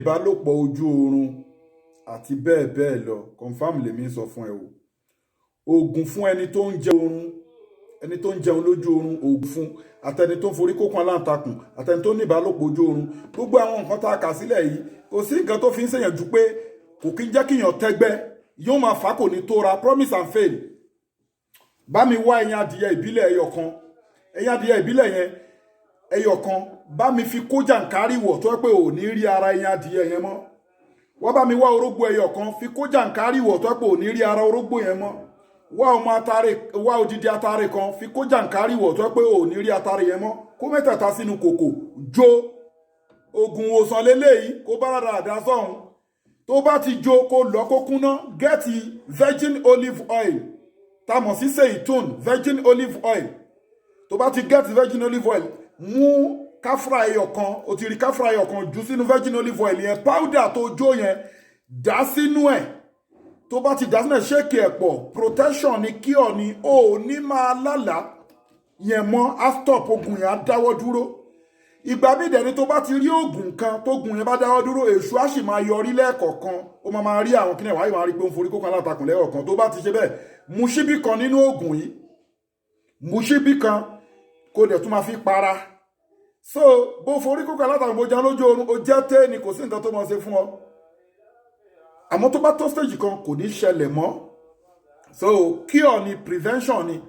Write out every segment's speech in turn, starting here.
ìbálòpọ̀ ojú oorun àti bẹ́ẹ̀ bẹ́ẹ̀ lọ confam lèmi sọ fún ẹ o. Oògùn fún ẹni tó ń jẹ oorun, ẹni tó ń jẹun lójú oorun, oògùn fún àtẹni tó ń forí kókun aláǹtakùn àtẹni tó ní ìbálòpọ̀ ojú oorun. Gbogbo àwọn nǹkan tá a kà sílẹ̀ yìí kò sí nǹkan tó fi ń ṣèyàn ju pé kò kí ń jẹ́ kíyàn tẹ́gbẹ́, yóò máa fà á kò ní tóra, promise and fail. Bá mi wá ẹyin adìyẹ ìbílẹ̀ ẹyọ kan, ẹyin adìyẹ ìbílẹ̀ yẹn ẹyọ kan bá mi fi kó jàǹkárì wọ̀ tó yẹ pé ò ní rí ara ẹyin adìyẹ yẹn mọ́. Wá bá mi wá orógbó ẹyọ kan fi kó jàǹkárì wọ̀ tó yẹ pé ò ní rí ara orógbó yẹn mọ́. Wá odidi atare kan fi kó jàǹkárì wọ̀ tó yẹ pé ò ní rí atare yẹn mọ́. Kó mẹ́tẹ̀ẹ̀ta sínú kòkò jó. Oògùn ìwòsàn leléyìí kó bá rárá àdá sọ́hun. Tó bá ti jó kó lọ kó kúná, gẹ́ẹ̀tì virgin olive oil tá mọ̀ sí seitun virgin olive oil. Tó bá ti gẹ́ẹ̀tì virgin olive oil, mú káfúrà ẹyọ kan, o ti rí káfúrà ẹyọ kan jù sínú virgin olive oil yẹn, powder tó jó yẹn dà sínú ẹ̀. Tó bá ti dà sínú ẹ̀ ṣéèkì ẹ̀ pọ̀, protection ni cure ni, o ò ní máa lálàá yẹn mọ́, á stop ogun yẹn á dáwọ́ dúró. Ìgbà míì dẹ̀ ni tó bá ti rí oògùn kan tó gun yẹn bá dáwọ́ dúró, èṣù á sì máa yọrí lẹ́ẹ̀kọ̀ọ̀kan, ó máa rí àwọn kíni wáyé máa rí pé ó ń forí kókun aláǹtakùn lẹ́ẹ̀kọ̀ọ̀kan. Tó bá ti ṣe bẹ́ẹ̀, mu ṣíbí kan nínú oògùn yìí, mu ṣíbí kan kó dẹ̀ tún máa fi para. So bó forí kókun aláǹtakùn bó jẹun lójú oorun, ó jẹ́ té ni, kò sí nǹkan tó máa ṣe fún ọ. Àmọ́ tó bá tó stage kan kò ní ṣẹlẹ̀ mọ́. So cure ni, prevention ni.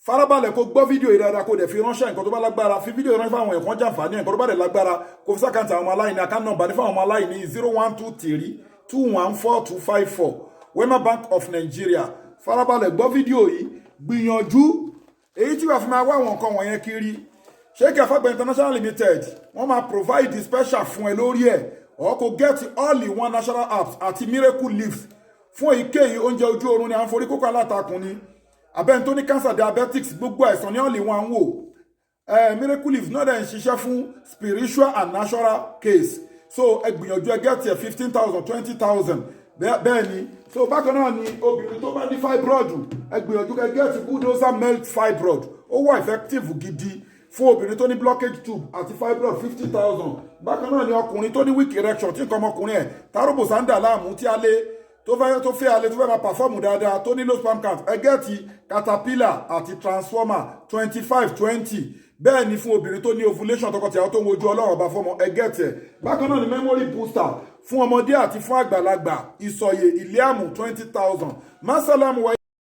Farabalẹ̀ kó gbọ́ fídíò yìí dáadáa kó dẹ̀ fi ránṣẹ́ nǹkan tó bá lágbára, fi fídíò ránṣẹ́ fáwọn ẹ̀kọ́ jàǹfààní, nǹkan tó bá dẹ̀ lágbára kó fi sákàǹtì àwọn aláìní, account number ní fáwọn ọmọ aláìní 0123-214-254 Wema Bank of Nigeria. Farabalẹ̀ gbọ́ fídíò yìí, gbìyànjú èyí tí wàá fi máa wá àwọn nǹkan wọ̀nyẹn kiri. Sheikh Afagba International Limited wọ́n máa provide special fún ẹ lórí ẹ̀, or kò get all in one natural apps àti miracle leaves fún èyíkéyìí oúnjẹ ojú oorun ni à ń forí kókó aláǹtakùn ni, abẹ́ni tó ní cancer, diabetics, gbogbo àìsàn ní all in one wò. Miracle leaves náà dẹ̀ ń ṣiṣẹ́ fún spiritual and natural case. So ẹ gbìyànjú ẹ get ẹ 15,000 20,000 bẹ́ẹ̀ ni. So bákan náà ni obìnrin tó bá ní fibroid, ẹ gbìyànjú ẹ get bulldozer melt fibroid, ó wà effective gidi fún obìnrin tó ní blockage tube àti fibroid 50,000. Bákan náà ni ọkùnrin tó ní weak erection tí nǹkan ọmọkùnrin ẹ̀ táròbò sáńdà láàmú tí a lé tó fẹ́ alẹ́ tó fẹ́ máa perform dáadáa tó ní low sperm count, ẹ gẹ́ẹ̀tì caterpillar àti transformer 25-20. Bẹ́ẹ̀ ni fún obìnrin tó ní ovulation tọkọtìyàwó tó ń wojú Ọlọ́run ọba fọmọ, ẹ gẹ́ẹ̀tì ẹ̀. Bákan náà ni memory booster fún ọmọdé àti fún àgbàlagbà, ìsọ̀yè ìlíàmù 20,000. Masalamu wa.